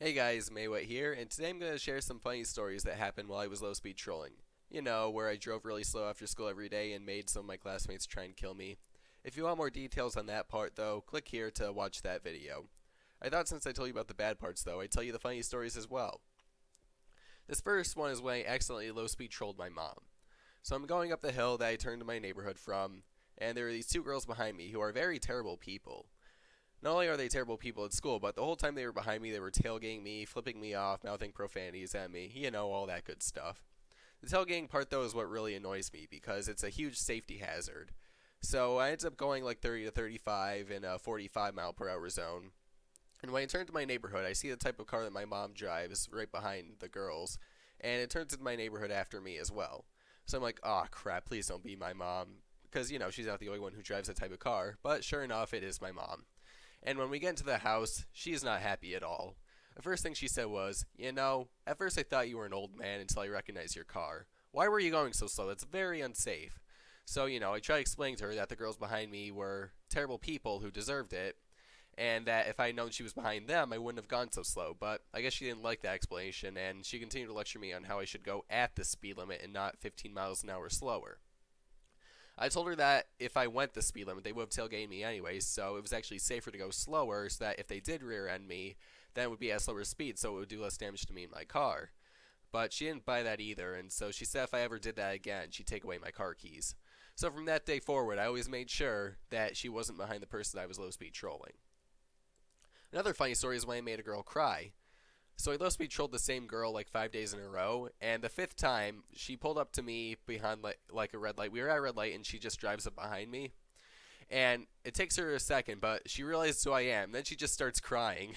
Hey guys, Maewtt here, and today I'm going to share some funny stories that happened while I was low speed trolling. You know, where I drove really slow after school every day and made some of my classmates try and kill me. If you want more details on that part though, click here to watch that video. I thought since I told you about the bad parts though, I'd tell you the funny stories as well. This first one is when I accidentally low speed trolled my mom. So I'm going up the hill that I turned to my neighborhood from, and there are these two girls behind me who are very terrible people. Not only are they terrible people at school, but the whole time they were behind me, they were tailgating me, flipping me off, mouthing profanities at me, you know, all that good stuff. The tailgating part, though, is what really annoys me because it's a huge safety hazard. So I ended up going like 30 to 35 in a 45-mile-per-hour zone. And when I turn to my neighborhood, I see the type of car that my mom drives right behind the girls, and it turns into my neighborhood after me as well. So I'm like, oh crap, please don't be my mom. Because, you know, she's not the only one who drives that type of car. But sure enough, it is my mom. And when we get into the house, she's not happy at all. The first thing she said was, you know, at first I thought you were an old man until I recognized your car. Why were you going so slow? That's very unsafe. So, you know, I tried explaining to her that the girls behind me were terrible people who deserved it, and that if I had known she was behind them, I wouldn't have gone so slow. But I guess she didn't like that explanation, and she continued to lecture me on how I should go at the speed limit and not 15 miles an hour slower. I told her that if I went the speed limit, they would have tailgated me anyways, so it was actually safer to go slower so that if they did rear end me, then it would be at a slower speed, so it would do less damage to me in my car. But she didn't buy that either, and so she said if I ever did that again, she'd take away my car keys. So from that day forward, I always made sure that she wasn't behind the person I was low speed trolling. Another funny story is when I made a girl cry. So I low speed trolled the same girl like 5 days in a row, and the fifth time she pulled up to me behind like a red light. We were at a red light, and she just drives up behind me, and it takes her a second, but she realizes who I am. Then she just starts crying.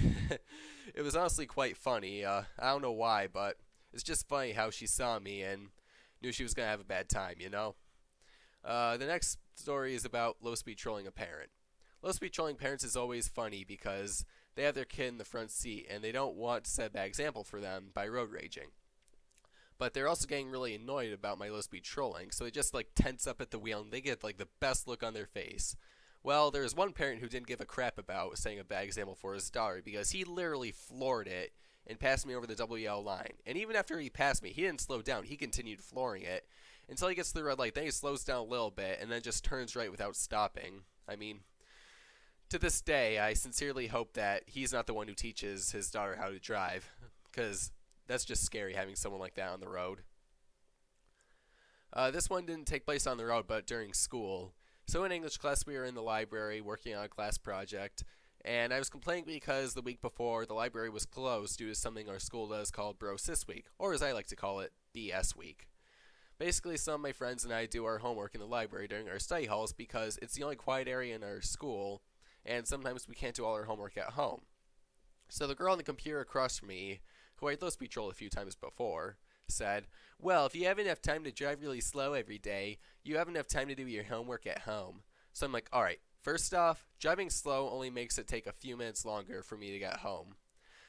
It was honestly quite funny. I don't know why, but it's just funny how she saw me and knew she was gonna have a bad time. You know. The next story is about low speed trolling a parent. Low speed trolling parents is always funny because they have their kid in the front seat and they don't want to set a bad example for them by road raging. But they're also getting really annoyed about my low speed trolling, so they just like tense up at the wheel and they get like the best look on their face. Well, there was one parent who didn't give a crap about setting a bad example for his daughter because he literally floored it and passed me over the double yellow line. And even after he passed me, he didn't slow down. He continued flooring it until he gets to the red light. Then he slows down a little bit and then just turns right without stopping. I mean, to this day, I sincerely hope that he's not the one who teaches his daughter how to drive, because that's just scary having someone like that on the road. This one didn't take place on the road, but during school. So in English class, we were in the library working on a class project, and I was complaining because the week before the library was closed due to something our school does called Bro Sis Week, or as I like to call it, BS Week. Basically, some of my friends and I do our homework in the library during our study halls because it's the only quiet area in our school, and sometimes we can't do all our homework at home. So the girl on the computer across from me, who I'd low speed trolled a few times before, said, well, if you have enough time to drive really slow every day, you have enough time to do your homework at home. So I'm like, alright, first off, driving slow only makes it take a few minutes longer for me to get home.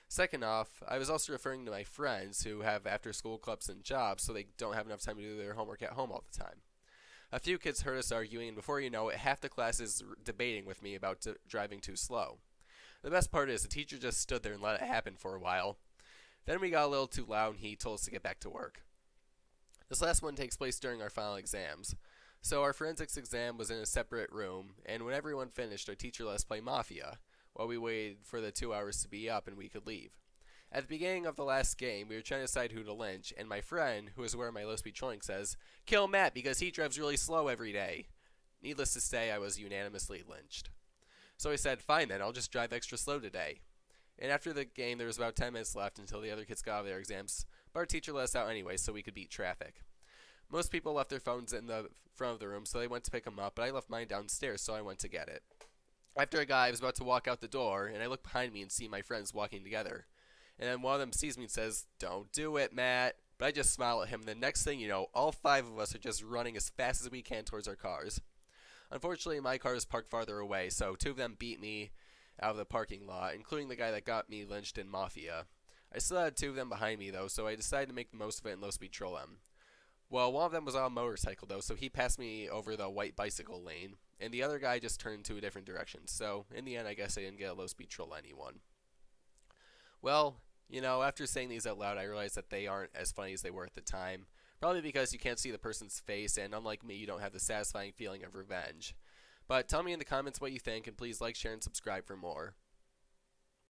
Second off, I was also referring to my friends who have after school clubs and jobs, so they don't have enough time to do their homework at home all the time. A few kids heard us arguing, and before you know it, half the class is debating with me about driving too slow. The best part is the teacher just stood there and let it happen for a while. Then we got a little too loud and he told us to get back to work. This last one takes place during our final exams. So our forensics exam was in a separate room, and when everyone finished, our teacher let us play Mafia, while we waited for the 2 hours to be up and we could leave. At the beginning of the last game, we were trying to decide who to lynch, and my friend, who is aware of my low speed trolling, says, kill Matt because he drives really slow every day. Needless to say, I was unanimously lynched. So I said, fine then, I'll just drive extra slow today. And after the game, there was about 10 minutes left until the other kids got out of their exams, but our teacher let us out anyway so we could beat traffic. Most people left their phones in the front of the room, so they went to pick them up, but I left mine downstairs, so I went to get it. After I was about to walk out the door, and I look behind me and see my friends walking together. And then one of them sees me and says, don't do it, Matt. But I just smile at him, and the next thing you know, all five of us are just running as fast as we can towards our cars. Unfortunately, my car is parked farther away, so two of them beat me out of the parking lot, including the guy that got me lynched in Mafia. I still had two of them behind me, though, so I decided to make the most of it and low speed troll them. Well, one of them was on a motorcycle, though, so he passed me over the white bicycle lane, and the other guy just turned to a different direction, so in the end, I guess I didn't get a low speed troll anyone. Well, You know, after saying these out loud, I realize that they aren't as funny as they were at the time. Probably because you can't see the person's face, and unlike me, you don't have the satisfying feeling of revenge. But tell me in the comments what you think, and please like, share, and subscribe for more.